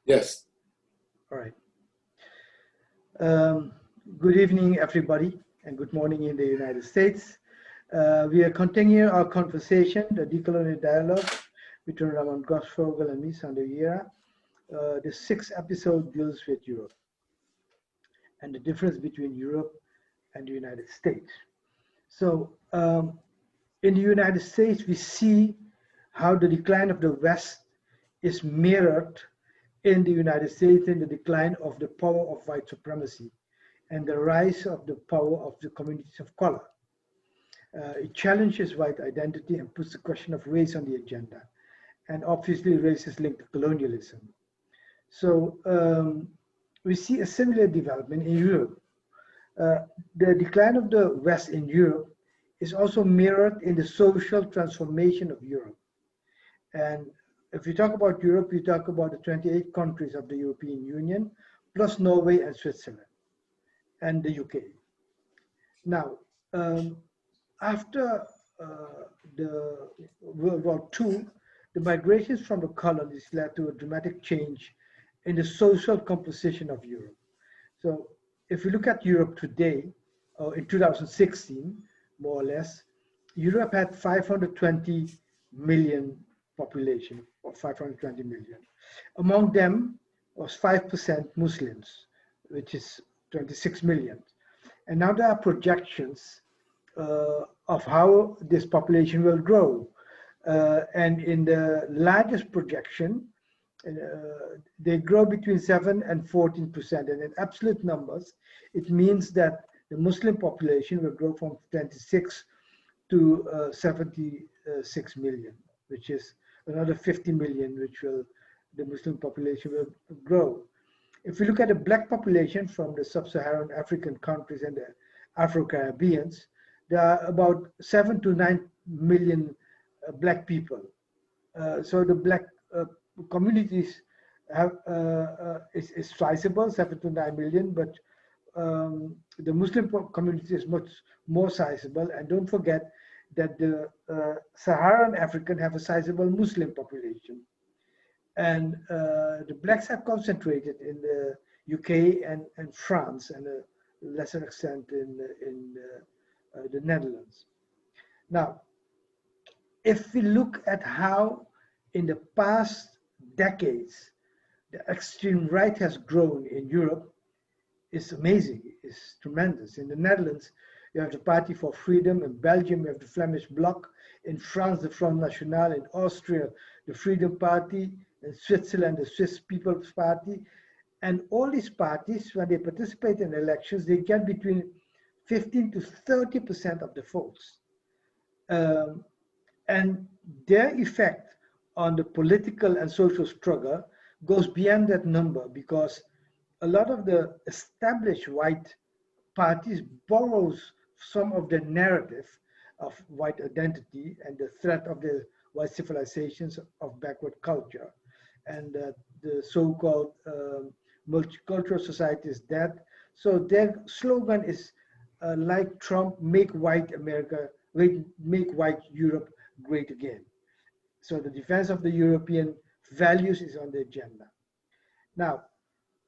Yes. All right. Um, Good evening, everybody, and good morning in the United States. We are continuing our conversation, the Decolonial dialogue between Ramon Grosfoguel and me, Sandew Hira. The sixth episode deals with Europe and the difference between Europe and the United States. So, in the United States, we see how the decline of the West is mirrored in the United States in the decline of the power of white supremacy and the rise of the power of the communities of color. It challenges white identity and puts the question of race on the agenda. And obviously, race is linked to colonialism. So, we see a similar development in Europe. Uh, the decline of the West in Europe is also mirrored in the social transformation of Europe. And if you talk about Europe, you talk about the 28 countries of the European Union, plus Norway and Switzerland and the UK. Now, um, after the World War II, the migrations from the colonies led to a dramatic change in the social composition of Europe. So, if you look at Europe today, or in 2016, more or less, Europe had 520 million population, or 520 million. Among them was 5% Muslims, which is 26 million. And now there are projections of how this population will grow. And in the largest projection, they grow between 7 and 14%. And in absolute numbers, it means that the Muslim population will grow from 26 to 76 million, which is another 50 million, which will the Muslim population will grow. If we look at the black population from the sub-Saharan African countries and the Afro-Caribbeans, there are about 7 to 9 million black people. So the black communities is sizable, 7 to 9 million, but the Muslim community is much more sizable. And don't forget that the Saharan African have a sizable Muslim population. And the blacks are concentrated in the UK and France, and a lesser extent in the Netherlands. Now, if we look at how in the past decades the extreme right has grown in Europe, it's amazing, it's tremendous. In the Netherlands, you have the Party for Freedom. In Belgium, you have the Flemish Bloc. In France, the Front National. In Austria, the Freedom Party. In Switzerland, the Swiss People's Party. And all these parties, when they participate in elections, they get between 15 to 30% of the votes. And their effect on the political and social struggle goes beyond that number, because a lot of the established white parties borrows some of the narrative of white identity and the threat of the white civilizations of backward culture, and the so-called multicultural society is dead. So their slogan is like Trump, make white America, make white Europe great again. So the defense of the European values is on the agenda. Now,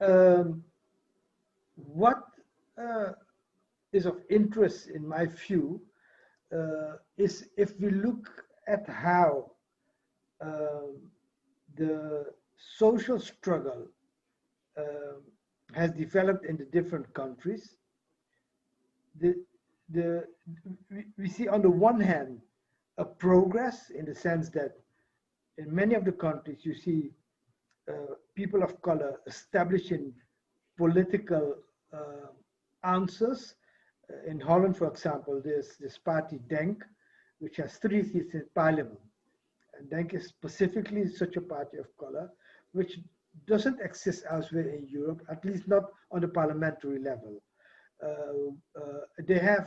um, what uh, is of interest in my view is if we look at how um, the social struggle um has developed in the different countries. The, we see on the one hand a progress in the sense that in many of the countries you see people of color establishing political answers. In Holland, for example, there's this party Denk, which has 3 seats in parliament. And Denk is specifically such a party of color, which doesn't exist elsewhere in Europe, at least not on the parliamentary level. They have,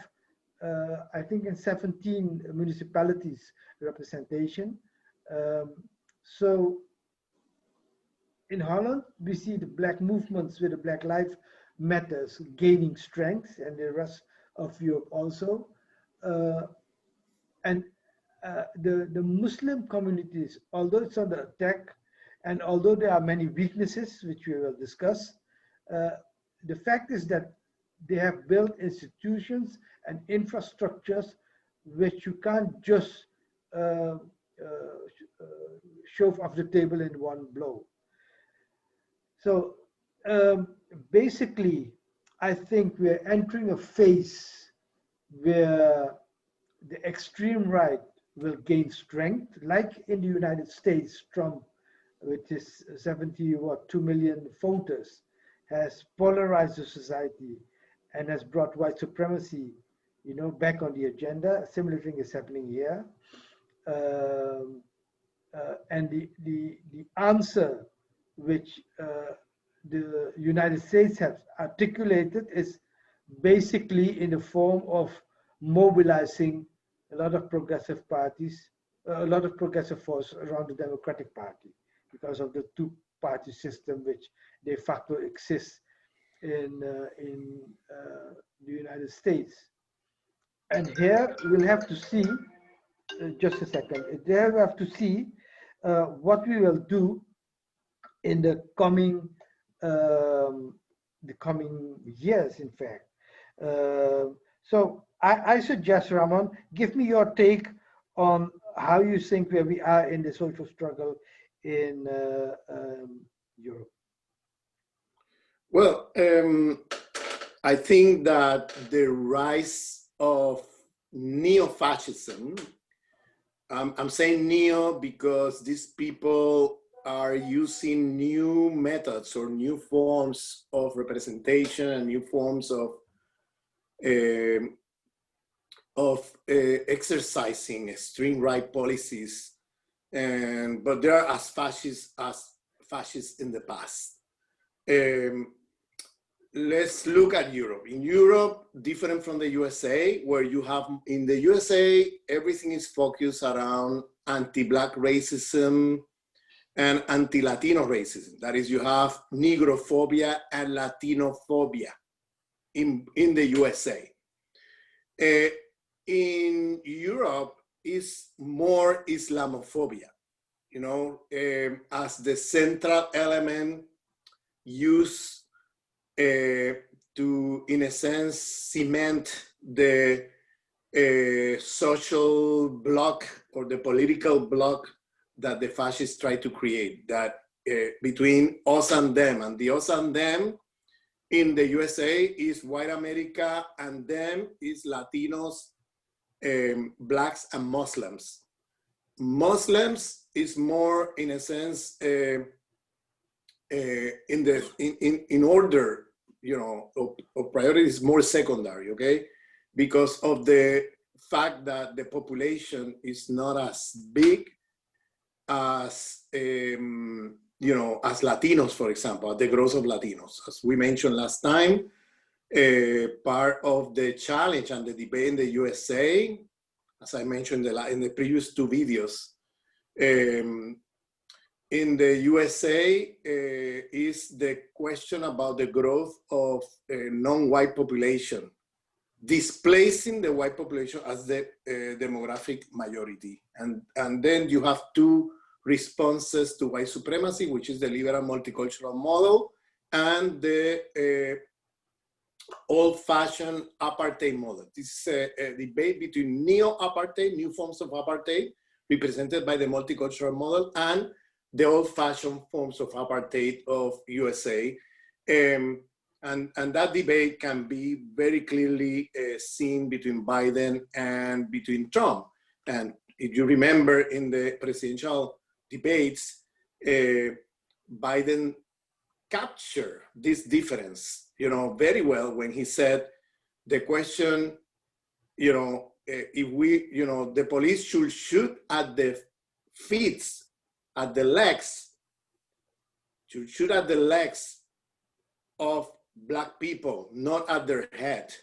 I think, in 17 municipalities representation. Um, so in Holland, we see the black movements with the Black Lives Matters gaining strength, and the rest of Europe also. Uh, and the Muslim communities, although it's under attack, And although there are many weaknesses, which we will discuss, the fact is that they have built institutions and infrastructures which you can't just uh, shove off the table in one blow. So basically, I think we're entering a phase where the extreme right will gain strength, like in the United States, Trump, with his 2 million voters, has polarized the society and has brought white supremacy, back on the agenda. A similar thing is happening here. Um, and the answer which the United States has articulated is basically in the form of mobilizing a lot of progressive parties, a lot of progressive force around the Democratic Party because of the two-party system which de facto exists in the United States. And here we'll have to see, just a second, there we have to see what we will do in um, the coming years, in fact. So I suggest, Ramon, give me your take on how you think where we are in the social struggle in Europe. Well, I think that the rise of neo-fascism, I'm saying neo because these people are using new methods or new forms of representation and new forms of exercising extreme right policies, but they are as fascists in the past. Let's look at Europe. In Europe, different from the USA, where you have, in the USA, everything is focused around anti-Black racism and anti-Latino racism. That is, you have Negrophobia and Latinophobia in the USA. In Europe, is more Islamophobia, as the central element used to, in a sense, cement the social bloc or the political bloc that the fascists try to create, that between us and them. And the us and them in the USA is white America, and them is Latinos, Blacks, and Muslims. Muslims is more, in a sense, in order, of priority is more secondary, okay? Because of the fact that the population is not as big as, as Latinos, for example, the growth of Latinos. As we mentioned last time, part of the challenge and the debate in the USA, as I mentioned in the previous two videos, in the USA is the question about the growth of non-white population, displacing the white population as the demographic majority. And then you have two responses to white supremacy, which is the liberal multicultural model and the old-fashioned apartheid model. This is a debate between neo-apartheid, new forms of apartheid, represented by the multicultural model, and the old-fashioned forms of apartheid of USA. And that debate can be very clearly seen between Biden and between Trump. And if you remember in the presidential debates, Biden captured this difference, very well when he said the question, if we, the police should shoot at the feet, at the legs, should shoot at the legs of Black people, not at their head.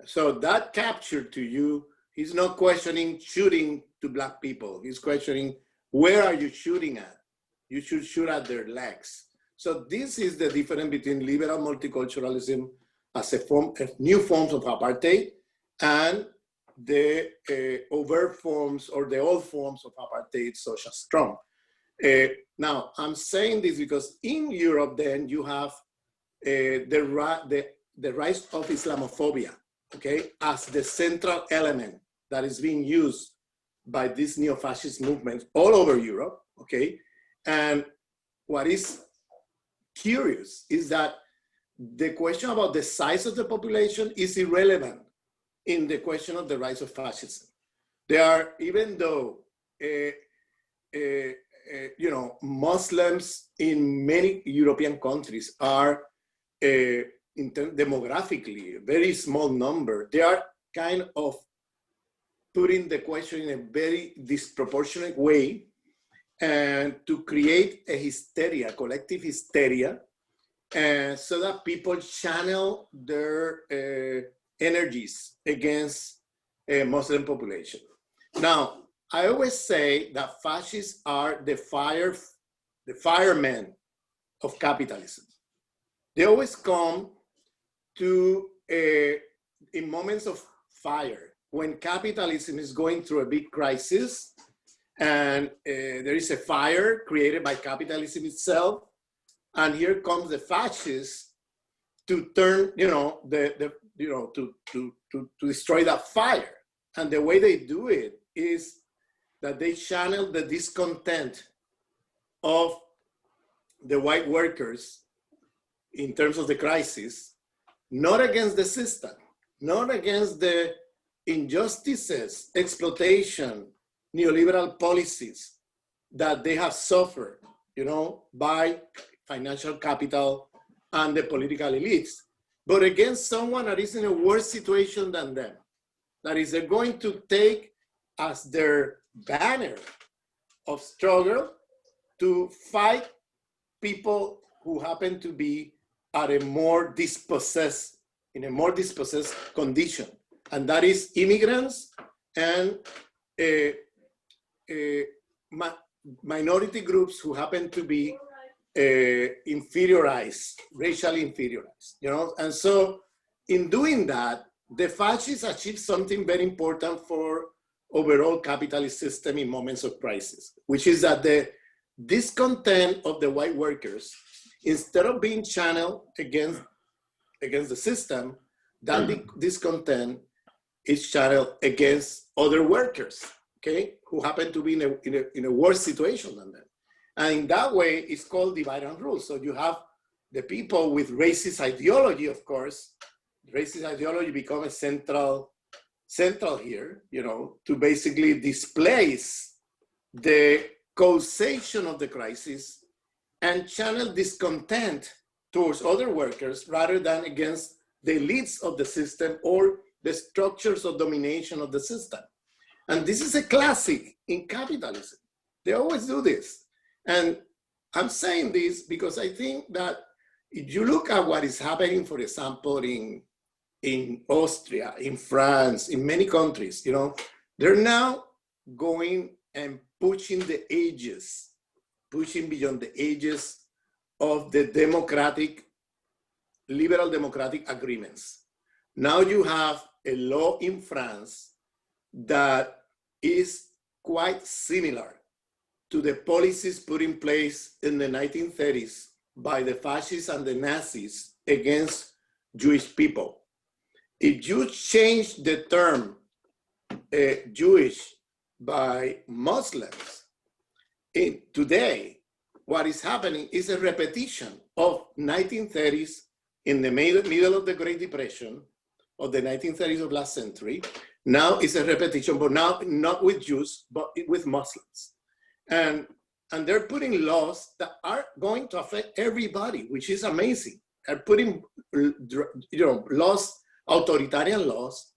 So that capture to you, he's not questioning shooting to Black people. He's questioning, where are you shooting at? You should shoot at their legs. So this is the difference between liberal multiculturalism as a form of new forms of apartheid and the overt forms or the old forms of apartheid, such as Trump. Now, I'm saying this because in Europe, then you have the rise of Islamophobia, okay, as the central element that is being used by this neo-fascist movement all over Europe, okay? And what is curious is that the question about the size of the population is irrelevant in the question of the rise of fascism. There are, even though, you know, Muslims in many European countries are demographically a very small number, they are kind of putting the question in a very disproportionate way and to create a hysteria, collective hysteria, so that people channel their energies against a Muslim population. Now, I always say that fascists are the firemen of capitalism. They always come to, in moments of fire, when capitalism is going through a big crisis and there is a fire created by capitalism itself, and here comes the fascists to turn, you know, to destroy that fire. And the way they do it is that they channel the discontent of the white workers in terms of the crisis, not against the system, not against the injustices, exploitation, neoliberal policies that they have suffered, you know, by financial capital and the political elites, but against someone that is in a worse situation than them. That is, they're going to take as their banner of struggle to fight people who happen to be at a more dispossessed, in a more dispossessed condition. And that is immigrants and minority groups who happen to be inferiorized, racially inferiorized, you know? And so in doing that, the fascists achieve something very important for overall capitalist system in moments of crisis, which is that the discontent of the white workers, instead of being channeled against the system, that discontent is channeled against other workers, okay, who happen to be in a worse situation than them. And in that way, it's called divide and rule. So you have the people with racist ideology, of course. Racist ideology become a central here, you know, to basically displace the causation of the crisis and channel discontent towards other workers rather than against the elites of the system or the structures of domination of the system. And this is a classic in capitalism. They always do this. And I'm saying this because I think that if you look at what is happening, for example, in Austria, in France, in many countries, you know, they're now going and pushing the ages, pushing beyond the ages of the liberal democratic agreements. Now you have a law in France that is quite similar to the policies put in place in the 1930s by the fascists and the Nazis against Jewish people. If you change the term Jewish by Muslims, today, what is happening is a repetition of 1930s in the middle of the Great Depression of the 1930s of last century. Now it's a repetition, but now not with Jews, but with Muslims. And they're putting laws that are going to affect everybody, which is amazing. They're putting, you know, laws, authoritarian laws,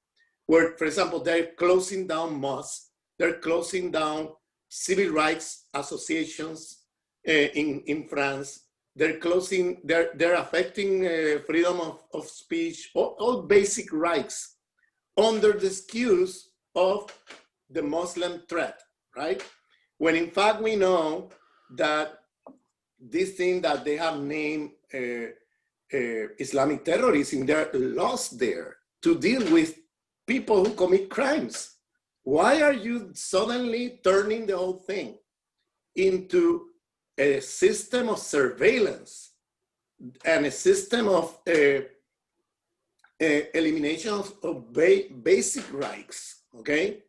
where, for example, they're closing down mosques, they're closing down civil rights associations in France. They're closing, they're affecting freedom of speech, all basic rights under the excuse of the Muslim threat, right? When in fact we know that this thing that they have named Islamic terrorism, they're lost there to deal with people who commit crimes. Why are you suddenly turning the whole thing into a system of surveillance and a system of elimination of basic rights, okay?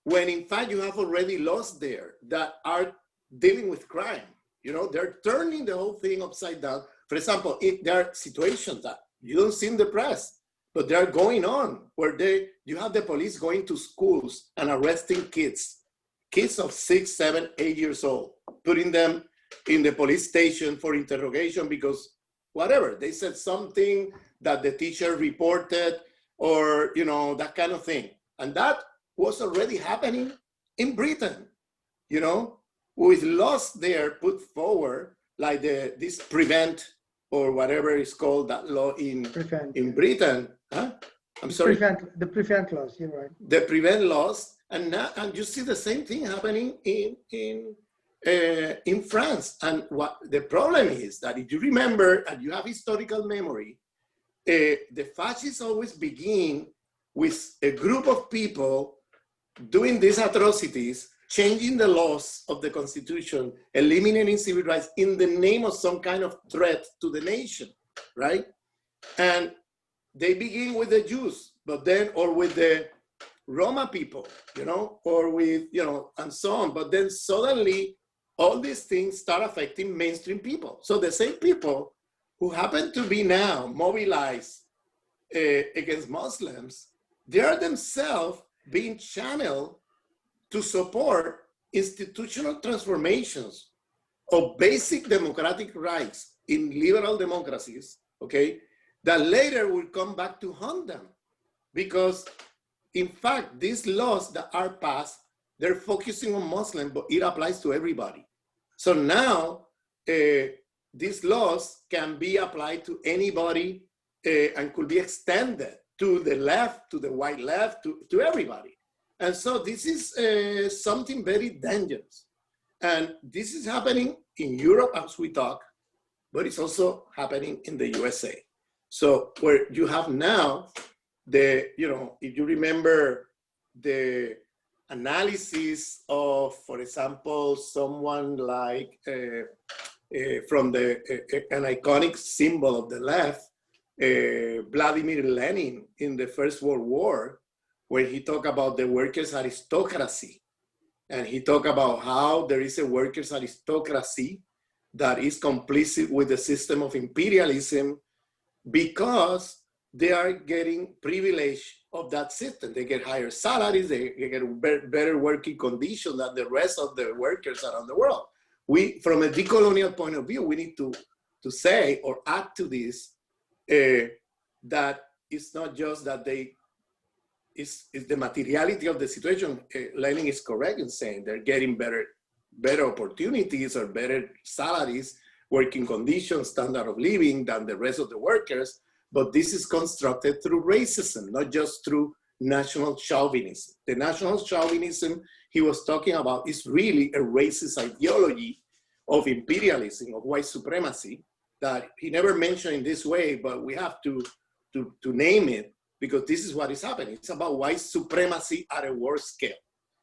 When in fact you have already laws there that are dealing with crime. You know, they're turning the whole thing upside down. For example, there are situations that you don't see in the press, but they are going on where you have the police going to schools and arresting kids of 6, 7, 8 years old, putting them in the police station for interrogation because whatever, they said something that the teacher reported or, you know, that kind of thing. And that was already happening in Britain, you know, with laws there put forward, like this prevent or whatever is called that law in Britain. Huh? I'm sorry? The prevent laws, you're right. The prevent laws, and you see the same thing happening in France. And what the problem is that if you remember and you have historical memory, the fascists always begin with a group of people doing these atrocities, changing the laws of the constitution, eliminating civil rights in the name of some kind of threat to the nation, right? And they begin with the Jews, but then, or with the Roma people, you know, or with, you know, and so on. But then suddenly all these things start affecting mainstream people. So the same people who happen to be now mobilized against Muslims, they are themselves being channeled to support institutional transformations of basic democratic rights in liberal democracies, okay, that later will come back to haunt them. Because in fact, these laws that are passed, they're focusing on Muslims, but it applies to everybody. So now these laws can be applied to anybody and could be extended to the left, to the white left, to everybody. And so this is something very dangerous. And this is happening in Europe as we talk, but it's also happening in the USA. So where you have now you know, if you remember the analysis of, for example, someone like from an iconic symbol of the left, Vladimir Lenin in the First World War, where he talked about the workers' aristocracy. And he talked about how there is a workers' aristocracy that is complicit with the system of imperialism because they are getting privilege of that system. They get higher salaries, they get better working conditions than the rest of the workers around the world. We, from a decolonial point of view, we need to say or add to this that it's not just that it's the materiality of the situation. Lenin is correct in saying they're getting better opportunities or better salaries, working conditions, standard of living than the rest of the workers. But this is constructed through racism, not just through national chauvinism. The national chauvinism he was talking about is really a racist ideology of imperialism, of white supremacy, that he never mentioned in this way, but we have to name it because this is what is happening. It's about white supremacy at a world scale.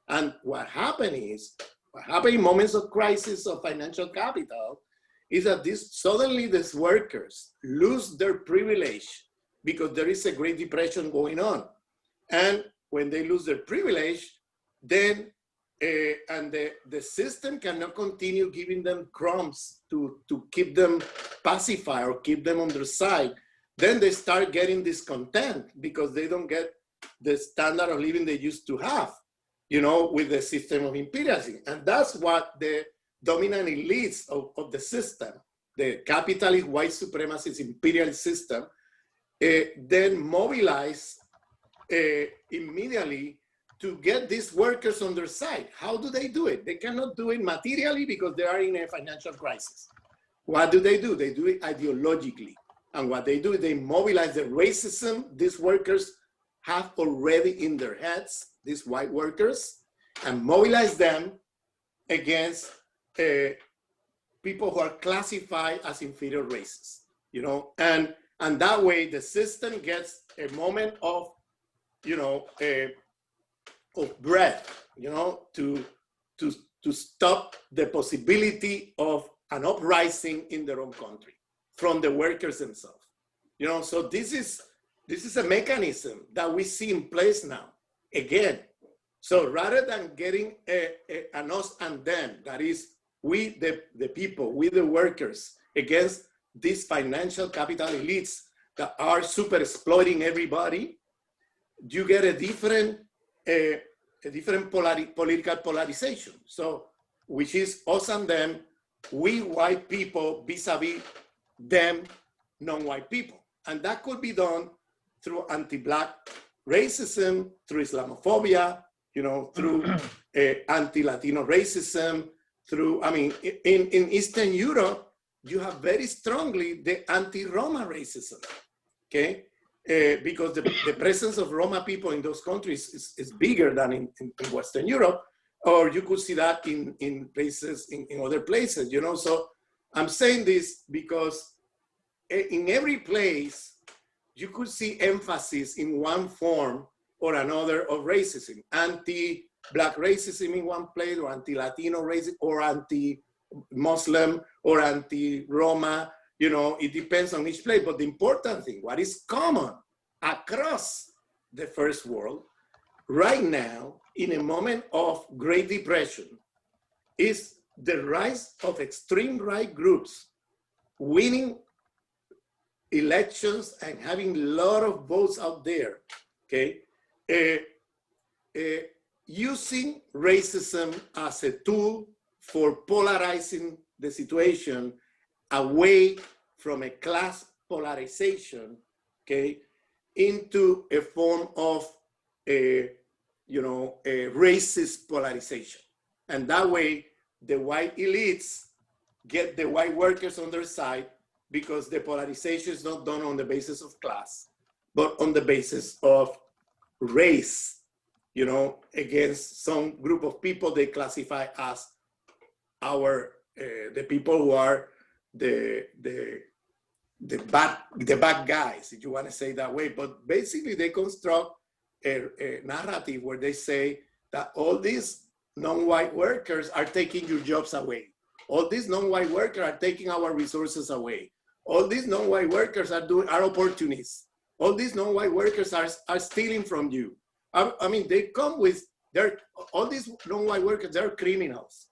And what happened in moments of crisis of financial capital is that suddenly these workers lose their privilege because there is a Great Depression going on. And when they lose their privilege, then, and the system cannot continue giving them crumbs to keep them pacified or keep them on their side, then they start getting discontent because they don't get the standard of living they used to have, you know, with the system of imperialism. And that's what the dominant elites of the system, the capitalist white supremacist imperial system, then mobilize immediately to get these workers on their side. How do they do it? They cannot do it materially because they are in a financial crisis. What do? They do it ideologically. And what they do is they mobilize the racism these workers have already in their heads, these white workers, and mobilize them against people who are classified as inferior races, you know, and that way the system gets a moment of, you know, of breath, you know, to to stop the possibility of an uprising in their own country from the workers themselves. You know, so this is a mechanism that we see in place now. Again, so rather than getting an us and them, that is, we the people, we the workers, against these financial capital elites that are super exploiting everybody, you get a different political polarization. So, which is us and them, we white people vis-a-vis them non-white people. And that could be done through anti-Black racism, through Islamophobia, you know, through anti-Latino racism, through, I mean, in Eastern Europe, you have very strongly the anti-Roma racism, okay? Because the presence of Roma people in those countries is bigger than in Western Europe, or you could see that in places, in other places, you know? So I'm saying this because in every place, you could see emphasis in one form or another of racism, anti-Black racism in one place, or anti-Latino racism, or anti-Muslim, or anti-Roma, you know, it depends on each place. But the important thing, what is common across the first world right now, in a moment of Great Depression, is the rise of extreme right groups winning elections and having a lot of votes out there, okay? Using racism as a tool for polarizing the situation away from a class polarization, okay, into a form of a racist polarization. And that way, the white elites get the white workers on their side, because the polarization is not done on the basis of class, but on the basis of race, you know, against some group of people they classify as the people who are the bad guys, if you want to say that way. But basically they construct a narrative where they say that all these non-white workers are taking your jobs away. All these non-white workers are taking our resources away. All these non-white workers are opportunists. All these non-white workers are stealing from you. I mean, they come with all these non-white workers, they're criminals.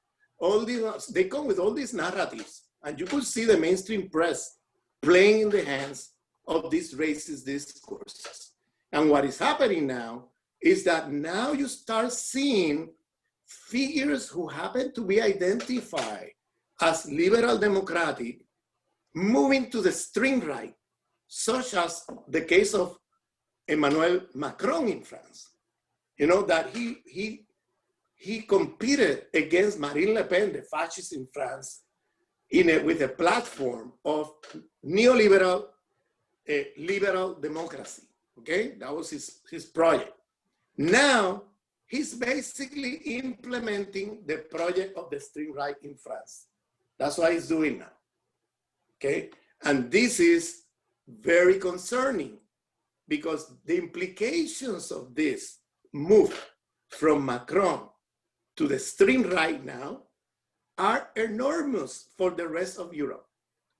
They come with all these narratives, and you could see the mainstream press playing in the hands of these racist discourses. And what is happening now is that now you start seeing figures who happen to be identified as liberal democratic moving to the extreme right, such as the case of Emmanuel Macron in France. You know, that he competed against Marine Le Pen, the fascist in France, with a platform of neoliberal liberal democracy. Okay, that was his project. Now he's basically implementing the project of the extreme right in France. That's what he's doing now. Okay, and this is very concerning, because the implications of this move from Macron to the extreme right now are enormous for the rest of Europe,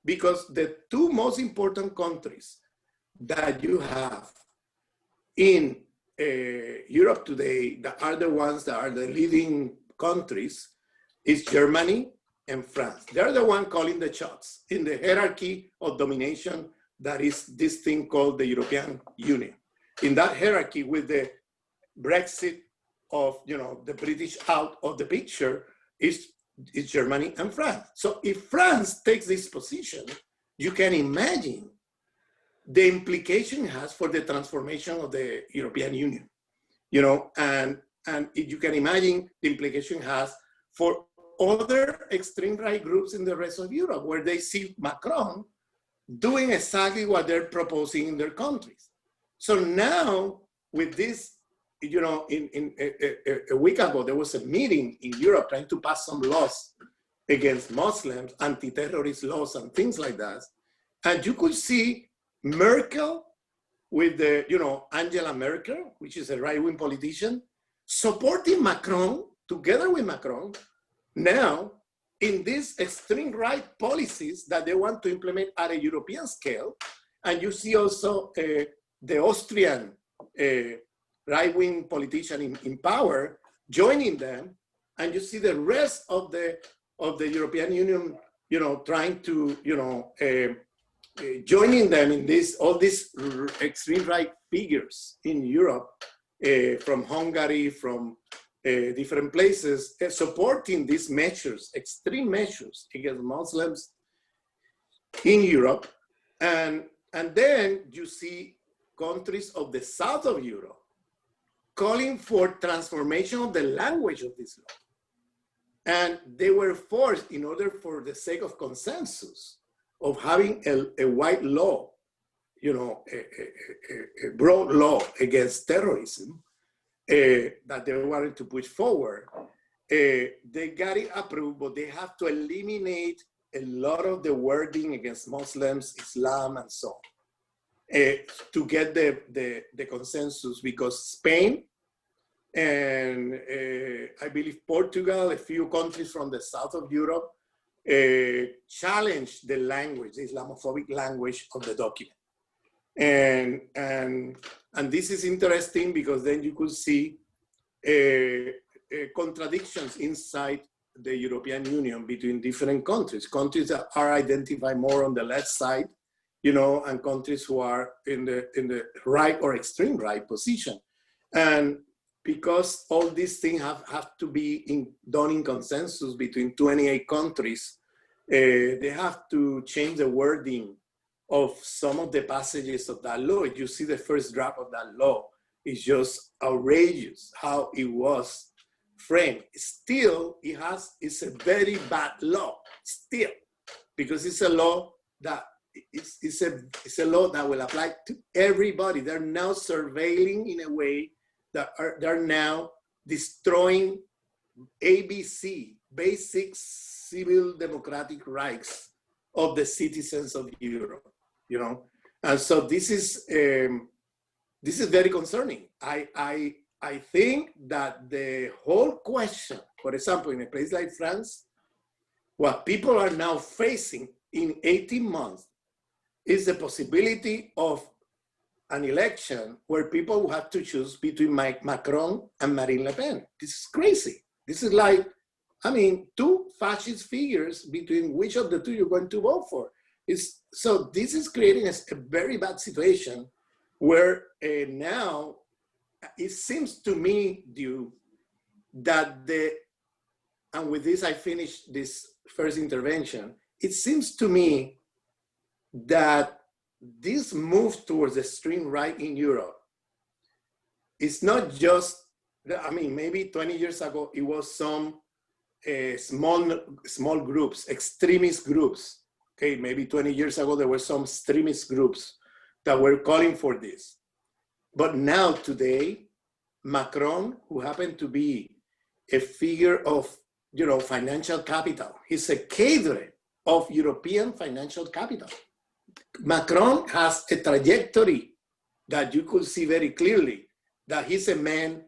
because the two most important countries that you have in Europe today that are the ones that are the leading countries is Germany and France. They're the one calling the shots in the hierarchy of domination that is this thing called the European Union. In that hierarchy, with the Brexit of, you know, the British out of the picture, is Germany and France. So if France takes this position, you can imagine the implication it has for the transformation of the European Union, you know, and you can imagine the implication it has for other extreme right groups in the rest of Europe, where they see Macron doing exactly what they're proposing in their countries. So now with this, you know, a week ago, there was a meeting in Europe trying to pass some laws against Muslims, anti-terrorist laws and things like that. And you could see Merkel with the, you know, Angela Merkel, which is a right-wing politician, supporting Macron, together with Macron, now in these extreme right policies that they want to implement at a European scale. And you see also the Austrian right-wing politician in power joining them, and you see the rest of the European Union, trying to, joining them in all these extreme right figures in Europe, from Hungary, from different places, supporting these measures, extreme measures against Muslims in Europe. And then you see countries of the south of Europe calling for transformation of the language of this law. And they were forced, in order for the sake of consensus, of having a wide law, a broad law against terrorism that they wanted to push forward. They got it approved, but they have to eliminate a lot of the wording against Muslims, Islam, and so on, to get the consensus, because Spain and I believe Portugal, a few countries from the south of Europe, challenged the language, the Islamophobic language of the document. And this is interesting, because then you could see contradictions inside the European Union between different countries that are identified more on the left side, and countries who are in the right or extreme right position. And because all these things have to be done in consensus between 28 countries, they have to change the wording of some of the passages of that law. You see the first draft of that law is just outrageous how it was framed. Still, it's a very bad law, still, because it's a law that it's a law that will apply to everybody. They're now surveilling in a way that they're now destroying ABC, basic civil democratic rights of the citizens of Europe, And so this is very concerning. I think that the whole question, for example, in a place like France, what people are now facing in 18 months is the possibility of an election where people will have to choose between Macron and Marine Le Pen. This is crazy. This is like, two fascist figures between which of the two you're going to vote for. So this is creating a very bad situation where now it seems to me, that and with this I finish this first intervention, it seems to me that this move towards the extreme right in Europe is not just, maybe 20 years ago, it was some small groups, extremist groups. Okay, maybe 20 years ago, there were some extremist groups that were calling for this. But now, today, Macron, who happened to be a figure of, financial capital, he's a cadre of European financial capital. Macron has a trajectory that you could see very clearly, that he's a man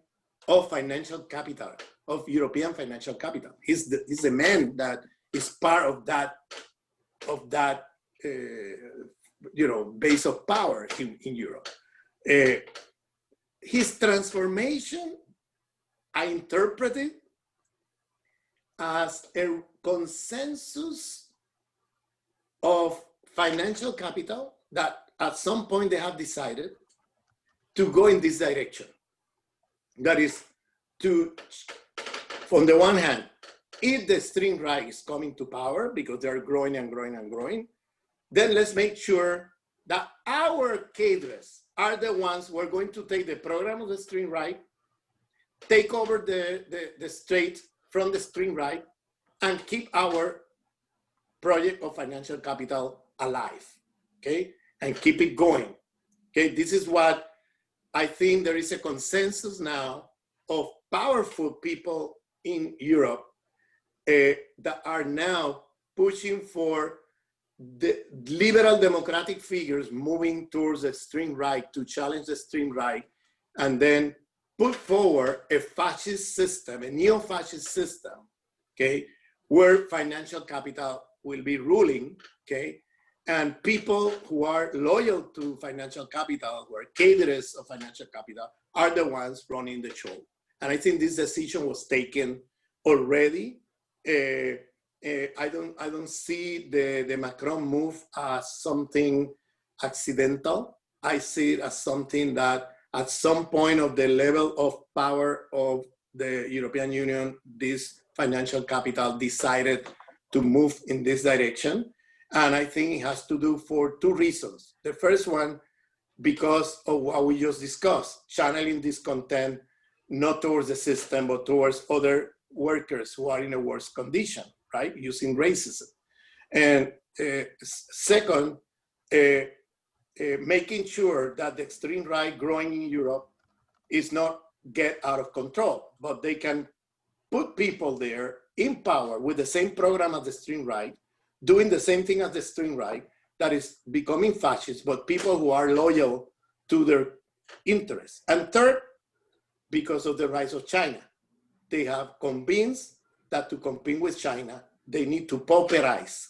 of financial capital, of European financial capital. He's a man that is part of that base of power in Europe. His transformation, I interpret it as a consensus of financial capital that at some point they have decided to go in this direction. That is to, on the one hand, if the extreme right is coming to power because they're growing and growing and growing, then let's make sure that our cadres are the ones who are going to take the program of the extreme right, take over the state from the extreme right, and keep our project of financial capital alive, okay? And keep it going, okay? This is what I think there is a consensus now of powerful people in Europe that are now pushing for the liberal democratic figures moving towards the extreme right to challenge the extreme right, and then put forward a fascist system, a neo-fascist system, okay, where financial capital will be ruling, okay? And people who are loyal to financial capital, who are cadres of financial capital, are the ones running the show. And I think this decision was taken already. I don't see the Macron move as something accidental. I see it as something that at some point of the level of power of the European Union, this financial capital decided to move in this direction. And I think it has to do for two reasons. The first one, because of what we just discussed, channeling discontent not towards the system, but towards other workers who are in a worse condition, right? Using racism. And second, making sure that the extreme right growing in Europe is not get out of control, but they can put people there in power with the same program as the extreme right, doing the same thing as the extreme right, that is becoming fascist, but people who are loyal to their interests. And third, because of the rise of China. They have convinced that to compete with China, they need to pauperize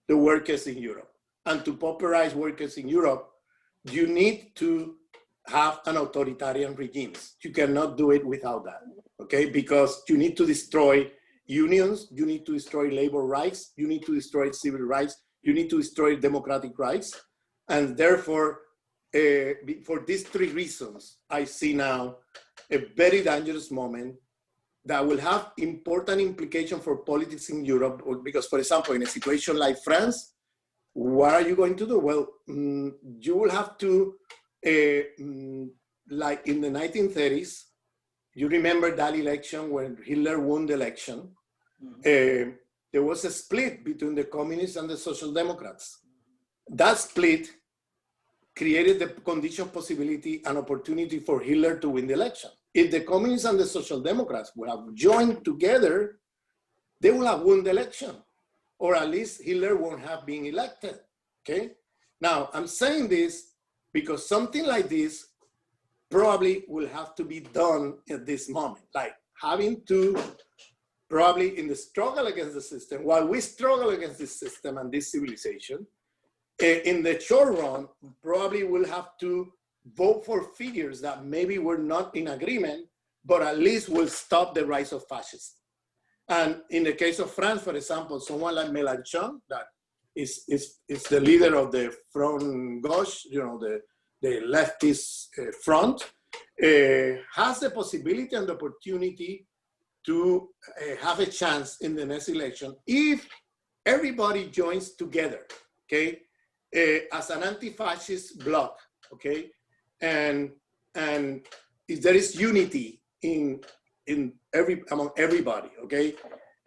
the workers in Europe. And to pauperize workers in Europe, you need to have an authoritarian regime. You cannot do it without that, okay? Because you need to destroy unions, you need to destroy labor rights, you need to destroy civil rights, you need to destroy democratic rights. And therefore, for these three reasons, I see now a very dangerous moment that will have important implications for politics in Europe. Because, for example, in a situation like France, what are you going to do? Well, you will have to, like in the 1930s, you remember that election when Hitler won the election, there was a split between the communists and the social democrats. That split created the condition, possibility, and opportunity for Hitler to win the election. If the communists and the social democrats would have joined together, they would have won the election, or at least Hitler won't have been elected, okay? Now, I'm saying this because something like this probably will have to be done at this moment, like having to probably in the struggle against the system, while we struggle against this system and this civilization, in the short run, probably we'll have to vote for figures that maybe we're not in agreement, but at least will stop the rise of fascism. And in the case of France, for example, someone like Mélenchon, that is the leader of the Front Gauche, you know, the leftist front, has the possibility and the opportunity to have a chance in the next election if everybody joins together, okay, as an anti-fascist bloc, okay, and if there is unity among everybody, okay,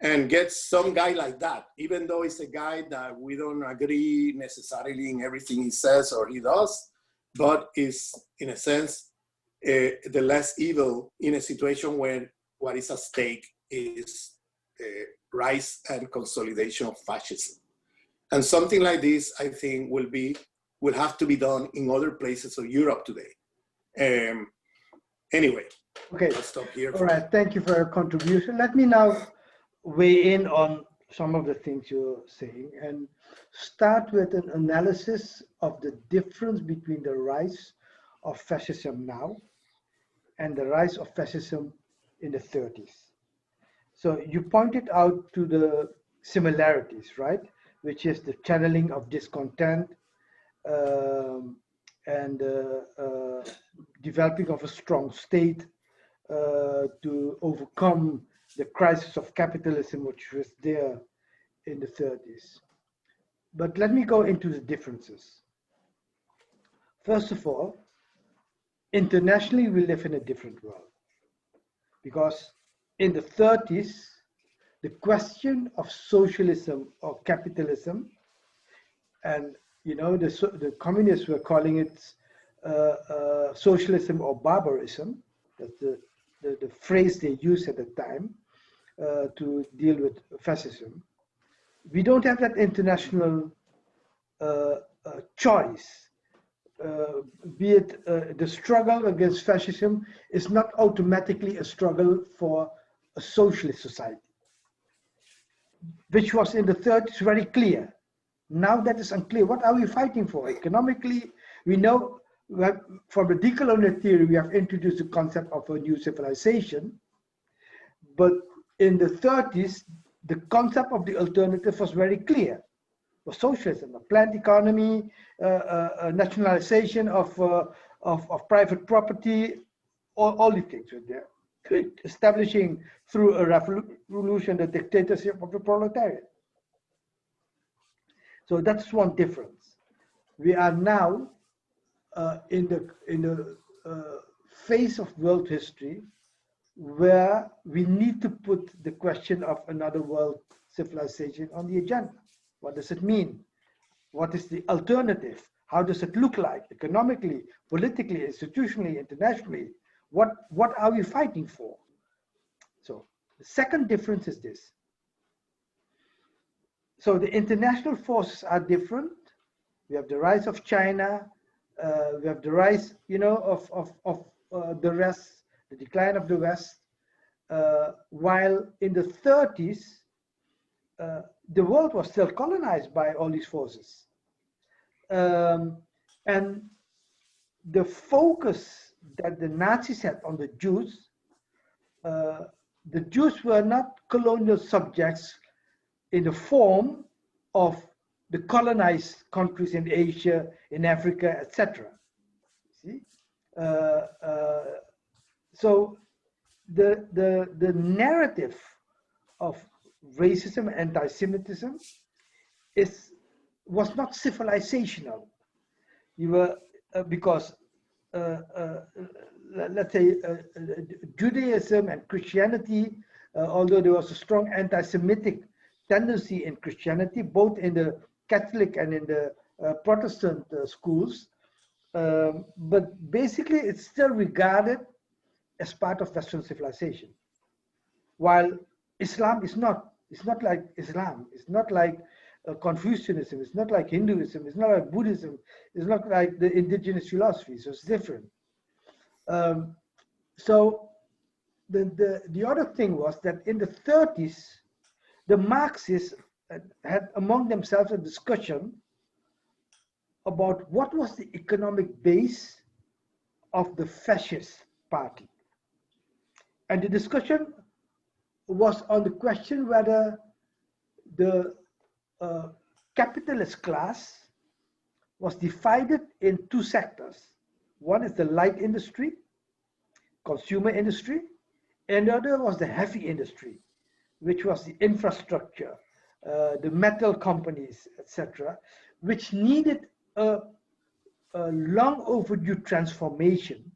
and get some guy like that, even though it's a guy that we don't agree necessarily in everything he says or he does, but is in a sense the less evil in a situation where what is at stake is rise and consolidation of fascism. And something like this, I think, will have to be done in other places of Europe today. Anyway, okay, I'll stop here. All right, thank you for your contribution. Let me now weigh in on some of the things you're saying and start with an analysis of the difference between the rise of fascism now and the rise of fascism in the 30s. So you pointed out to the similarities, right? Which is the channeling of discontent and developing of a strong state to overcome the crisis of capitalism, which was there in the 30s. But let me go into the differences. First of all, internationally, we live in a different world. Because in the 30s, the question of socialism or capitalism, and you know, the communists were calling it socialism or barbarism. That's the phrase they used at the time to deal with fascism. We don't have that international choice. Be it the struggle against fascism is not automatically a struggle for a socialist society. which was in the 30s very clear. Now that is unclear. What are we fighting for? Economically, we know that from the decolonial theory, we have introduced the concept of a new civilization. But in the 30s, the concept of the alternative was very clear. It was socialism, a planned economy, nationalization of private property, all these things were there. Establishing through a revolution the dictatorship of the proletariat. So that's one difference. We are now in the phase of world history where we need to put the question of another world civilization on the agenda. What does it mean? What is the alternative? How does it look like economically, politically, institutionally, internationally? What are we fighting for? So the second difference is this. So the international forces are different. We have the rise of China. We have the rise, of the rest, the decline of the West. While in the 30s, the world was still colonized by all these forces. And the focus that the Nazis had on the Jews were not colonial subjects in the form of the colonized countries in Asia, in Africa, etc. See, so the narrative of racism and anti-Semitism was not civilizational. You were because let's say Judaism and Christianity, although there was a strong anti-Semitic tendency in Christianity, both in the Catholic and in the Protestant schools, but basically it's still regarded as part of Western civilization. While Islam is not, it's not like Islam, it's not like Confucianism, it's not like Hinduism, it's not like Buddhism, it's not like the indigenous philosophy, so it's different. So the other thing was that in the 30s, the Marxists had among themselves a discussion about what was the economic base of the fascist party. And the discussion was on the question whether the capitalist class was divided in two sectors. One is the light industry, consumer industry, and the other was the heavy industry, which was the infrastructure, the metal companies, etc., which needed a long overdue transformation,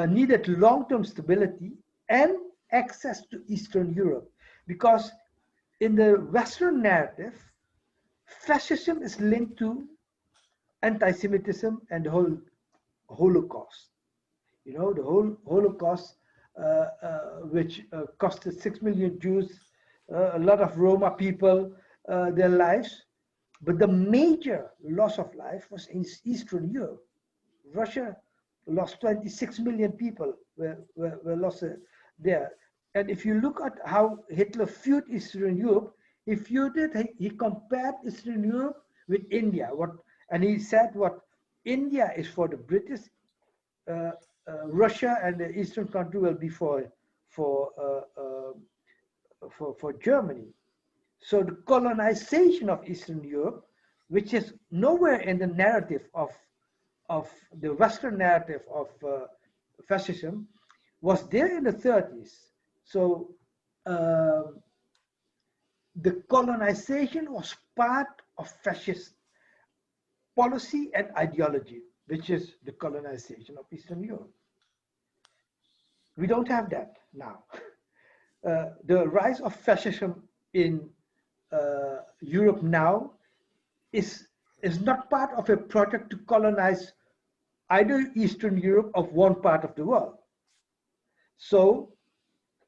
needed long-term stability and access to Eastern Europe. Because in the Western narrative, fascism is linked to anti-Semitism and the whole Holocaust. You know, the whole Holocaust, which costed 6 million Jews, a lot of Roma people, their lives. But the major loss of life was in Eastern Europe. Russia lost 26 million people were lost there. And if you look at how Hitler viewed Eastern Europe, he compared Eastern Europe with India. And he said what India is for the British, Russia and the Eastern country will be for Germany. So the colonization of Eastern Europe, which is nowhere in the narrative of the Western narrative of fascism, was there in the 30s. So the colonization was part of fascist policy and ideology, which is the colonization of Eastern Europe. We don't have that now. The rise of fascism in Europe now is not part of a project to colonize either Eastern Europe or one part of the world. So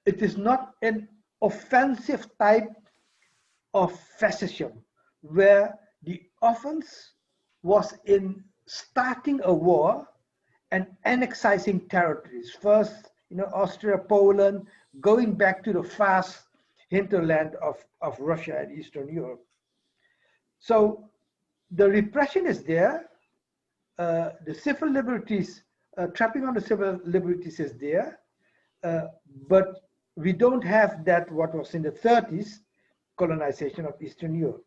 it is not an offensive type of fascism where the offense was in starting a war and annexing territories. First, Austria, Poland, going back to the Fars, hinterland of Russia and Eastern Europe. So the repression is there, the civil liberties, trapping on the civil liberties is there, but we don't have that what was in the 30s, colonization of Eastern Europe.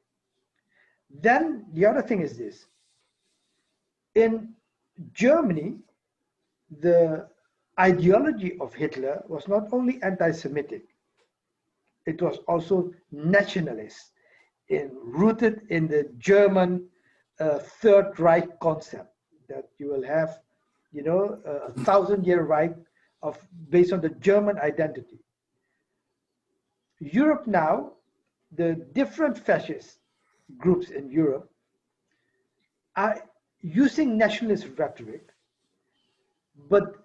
Then the other thing is this. In Germany, the ideology of Hitler was not only anti-Semitic, it was also nationalist, rooted in the German Third Reich concept that you will have, you know, a 1,000-year Reich based on the German identity. Europe now, the different fascist groups in Europe are using nationalist rhetoric, but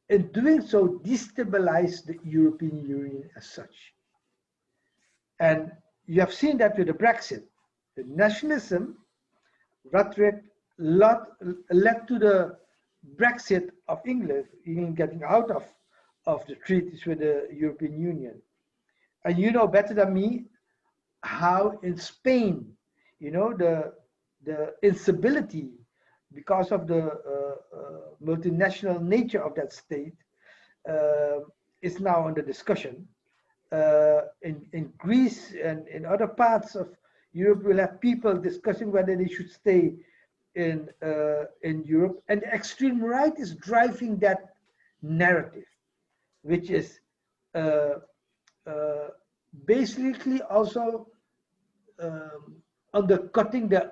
in doing so destabilize the European Union as such. And you have seen that with the Brexit. The nationalism rhetoric led to the Brexit of England, even getting out of the treaties with the European Union. And you know better than me how in Spain, you know, the instability because of the multinational nature of that state is now under discussion. In Greece and in other parts of Europe, we'll have people discussing whether they should stay in Europe, and the extreme right is driving that narrative, which is basically also undercutting the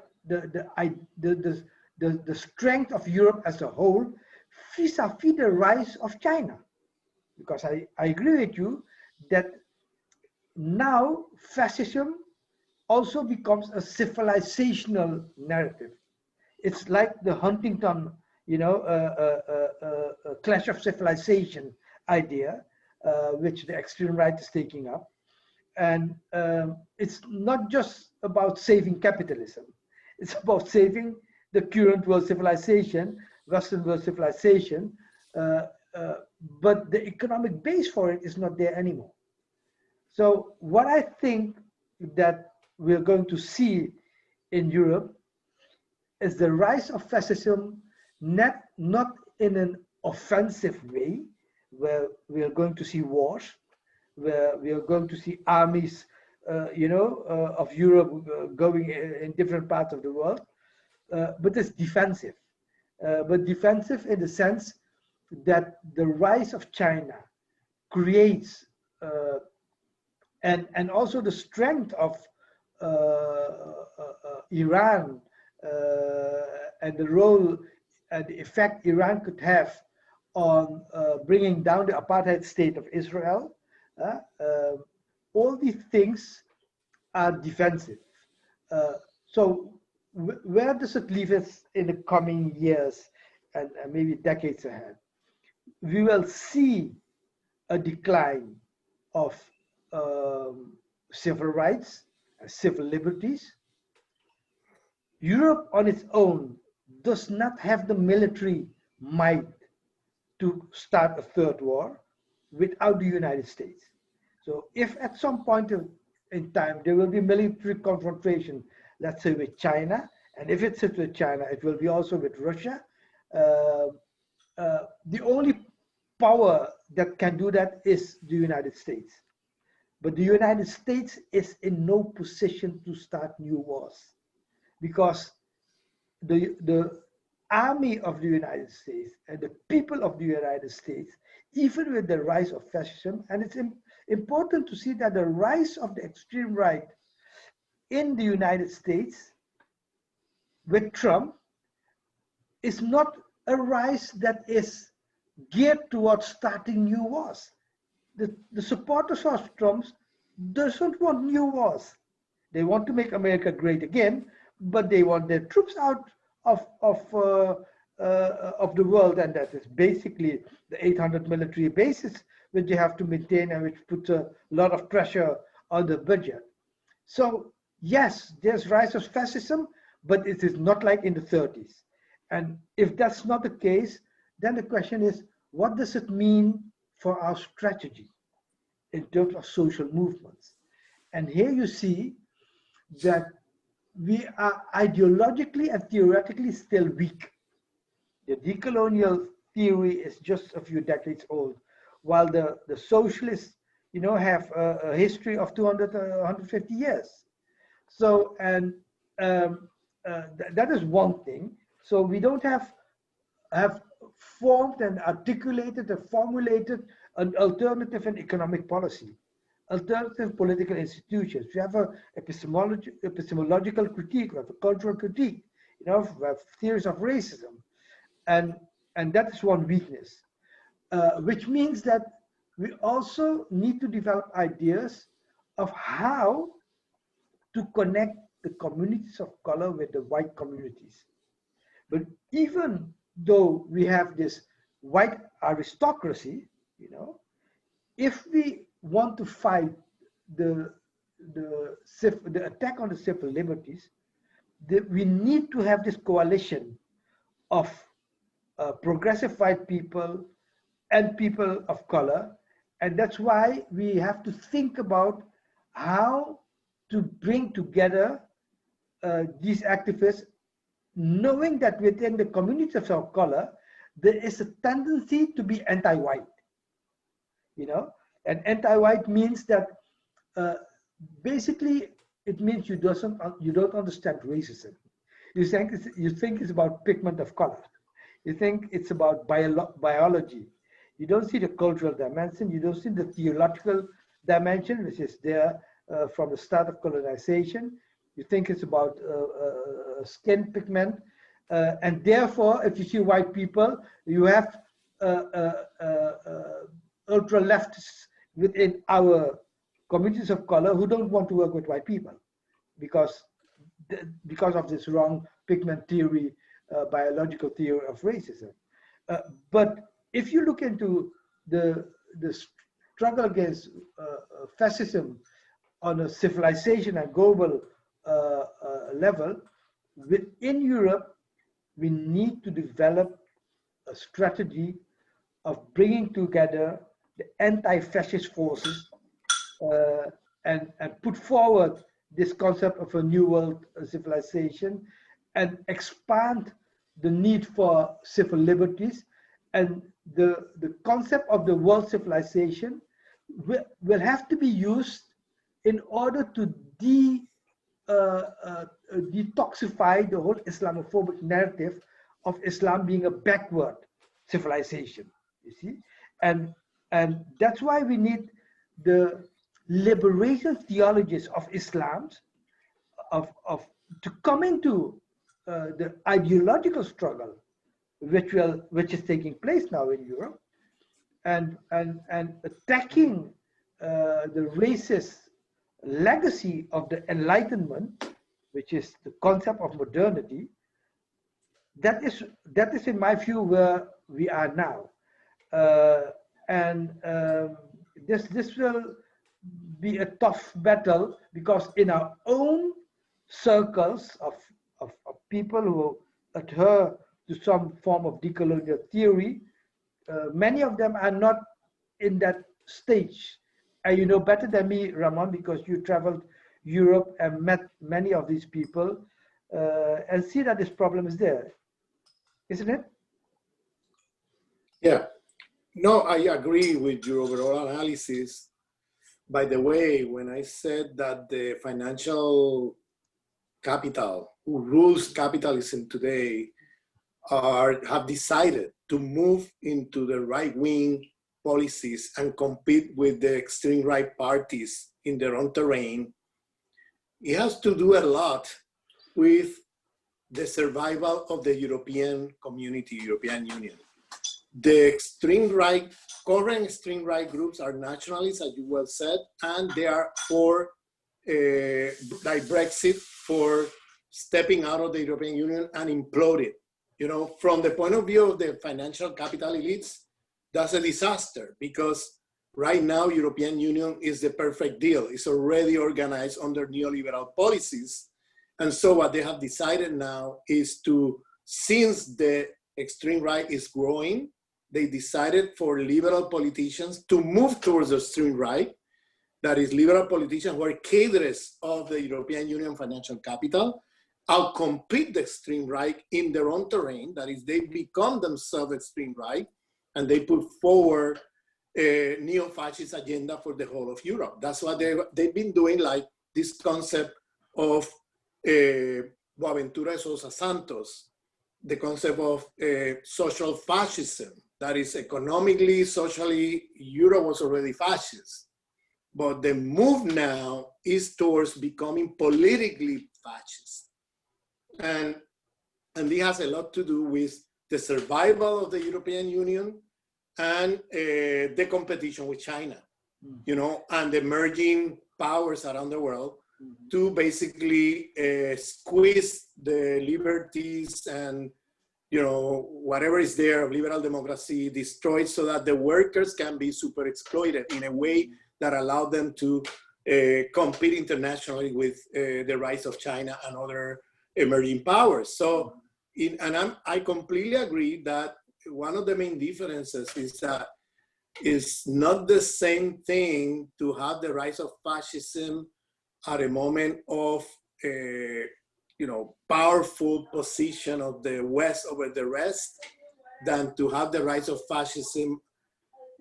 strength of Europe as a whole vis-a-vis the rise of China. Because I agree with you that now fascism also becomes a civilizational narrative. It's like the Huntington, you know, clash of civilization idea, which the extreme right is taking up. And it's not just about saving capitalism. It's about saving the current world civilization, Western world civilization, but the economic base for it is not there anymore. So what I think that we're going to see in Europe is the rise of fascism, not in an offensive way, where we are going to see wars, where we are going to see armies, of Europe going in different parts of the world, but it's defensive. But defensive in the sense that the rise of China creates, and also the strength of Iran and the role and the effect Iran could have on bringing down the apartheid state of Israel. All these things are defensive. So where does it leave us in the coming years and maybe decades ahead? We will see a decline of civil rights, civil liberties. Europe on its own does not have the military might to start a third war without the United States. So if at some point in time there will be military confrontation, let's say with China, and if it's with China, it will be also with Russia, the only power that can do that is the United States. But the United States is in no position to start new wars, because the army of the United States and the people of the United States, even with the rise of fascism, and it's important to see that the rise of the extreme right in the United States with Trump is not a rise that is geared towards starting new wars. The supporters of Trump doesn't want new wars. They want to make America great again, but they want their troops out of the world, and that is basically the 800 military bases which they have to maintain and which puts a lot of pressure on the budget. So yes, there's rise of fascism, but it is not like in the 30s. And if that's not the case, then the question is, what does it mean for our strategy in terms of social movements? And here you see that we are ideologically and theoretically still weak. The decolonial theory is just a few decades old, while the socialists, have a history of 200, 150 years. So, and that is one thing. So we don't have formed and articulated and formulated an alternative and economic policy, alternative political institutions. We have a epistemological critique, we have a cultural critique, we have theories of racism, and that is one weakness, which means that we also need to develop ideas of how to connect the communities of color with the white communities. But even though we have this white aristocracy, if we want to fight the attack on the civil liberties, we need to have this coalition of progressive white people and people of color. And that's why we have to think about how to bring together these activists, knowing that within the communities of color, there is a tendency to be anti-white, and anti-white means that basically it means you don't understand racism. You think it's about pigment of color. You think it's about biology. You don't see the cultural dimension. You don't see the theological dimension, which is there from the start of colonization. You think it's about skin pigment. And therefore, if you see white people, you have ultra-leftists within our communities of color who don't want to work with white people because of this wrong pigment theory, biological theory of racism. But if you look into the struggle against fascism on a civilization and global level, within Europe, we need to develop a strategy of bringing together the anti-fascist forces and put forward this concept of a new world civilization and expand the need for civil liberties. And the concept of the world civilization will have to be used in order to detoxify the whole Islamophobic narrative of Islam being a backward civilization, you see? And that's why we need the liberation theologies of Islam to come into the ideological struggle which is taking place now in Europe, and attacking the racist legacy of the Enlightenment, which is the concept of modernity. That is in my view where we are now, and this will be a tough battle, because in our own circles of people who adhere to some form of decolonial theory, many of them are not in that stage. And you know better than me, Ramon, because you traveled Europe and met many of these people, and see that this problem is there, isn't it? Yeah, no, I agree with your overall analysis. By the way, when I said that the financial capital who rules capitalism today have decided to move into the right-wing policies and compete with the extreme right parties in their own terrain, it has to do a lot with the survival of the European community, European Union. The extreme right, current extreme right groups are nationalists, as you well said, and they are for, like Brexit, for stepping out of the European Union and imploding. You know, from the point of view of the financial capital elites, that's a disaster, because right now, European Union is the perfect deal. It's already organized under neoliberal policies. And so what they have decided now is to, since the extreme right is growing, they decided for liberal politicians to move towards the extreme right that is liberal politicians who are cadres of the European Union financial capital, outcompete the extreme right in their own terrain. That is, they become themselves extreme right, and they put forward a neo-fascist agenda for the whole of Europe. That's what they've been doing, like this concept of Boaventura de Sousa Santos, the concept of social fascism. That is, economically, socially, Europe was already fascist. But the move now is towards becoming politically fascist. And this has a lot to do with the survival of the European Union and the competition with China, you know, and the emerging powers around the world to basically squeeze the liberties and, you know, whatever is there of liberal democracy destroyed so that the workers can be super exploited in a way that allow them to compete internationally with the rise of China and other emerging powers. So, I completely agree that one of the main differences is that it's not the same thing to have the rise of fascism at a moment of, you know, powerful position of the West over the rest than to have the rise of fascism.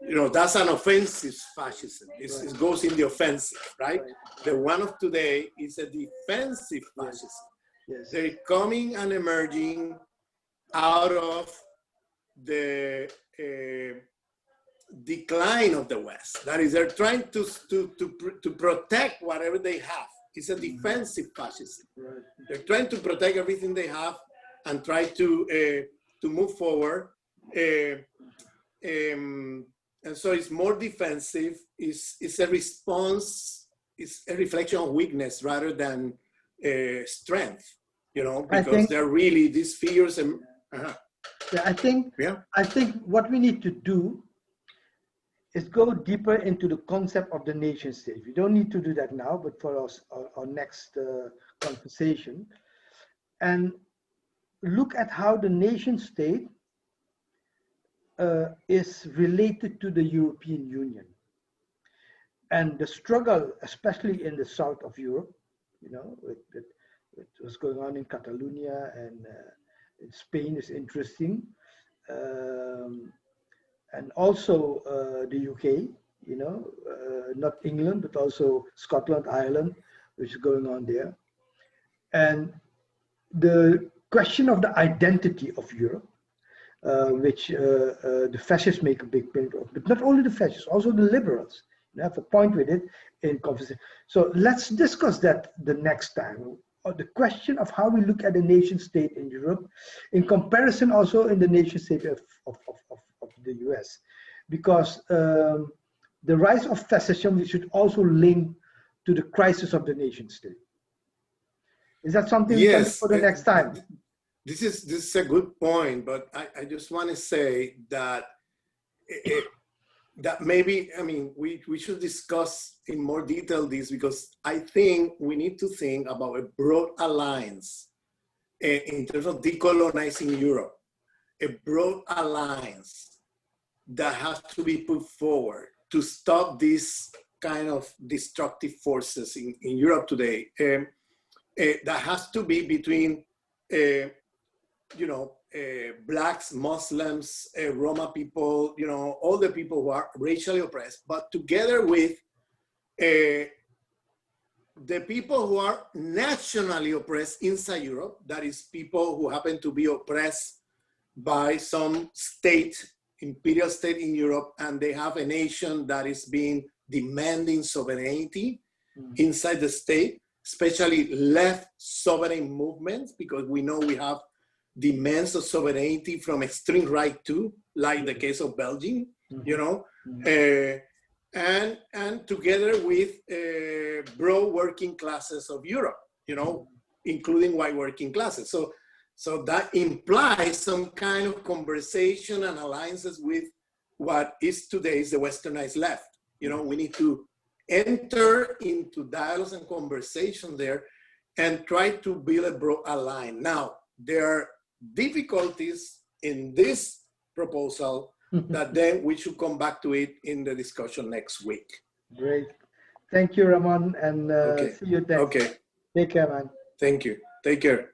You know, that's an offensive fascism. It goes in the offensive, right? The one of today is a defensive fascism. Yes. They're coming and emerging out of the decline of the West. That is, they're trying to protect whatever they have. It's a defensive fascism. Right. They're trying to protect everything they have and try to move forward. And so it's more defensive. It's a response. It's a reflection of weakness rather than strength. You know, because they're really these figures. Yeah, I think what we need to do is go deeper into the concept of the nation state. We don't need to do that now, but for our next conversation, and look at how the nation state is related to the European Union and the struggle, especially in the south of Europe, you know, with what's going on in Catalonia and in Spain is interesting. And also the UK, you know, not England, but also Scotland, Ireland, which is going on there. And the question of the identity of Europe, which the fascists make a big point of, but not only the fascists, also the liberals. You have a point with it in conversation. So let's discuss that the next time. The question of how we look at the nation state in Europe in comparison also in the nation state of the US, because the rise of fascism we should also link to the crisis of the nation state. Is that something we can do for the next time? This is a good point, but I just want to say that that maybe, I mean, we should discuss in more detail this, because I think we need to think about a broad alliance in terms of decolonizing Europe, a broad alliance that has to be put forward to stop these kind of destructive forces in Europe today. That has to be between, you know, Blacks, Muslims, Roma people, you know, all the people who are racially oppressed, but together with the people who are nationally oppressed inside Europe, that is people who happen to be oppressed by some state, imperial state in Europe, and they have a nation that is being demanding sovereignty inside the state, especially left sovereign movements, because we know we have demands of sovereignty from extreme right too, like the case of Belgium, you know, and together with broad working classes of Europe, you know, including white working classes. So that implies some kind of conversation and alliances with what is today's the westernized left. You know, we need to enter into dialogues and conversation there and try to build a broad alliance. Now, there are difficulties in this proposal that then we should come back to it in the discussion next week. Great. Thank you, Ramon, and Okay. see you next. Okay. Take care, man. Thank you. Take care.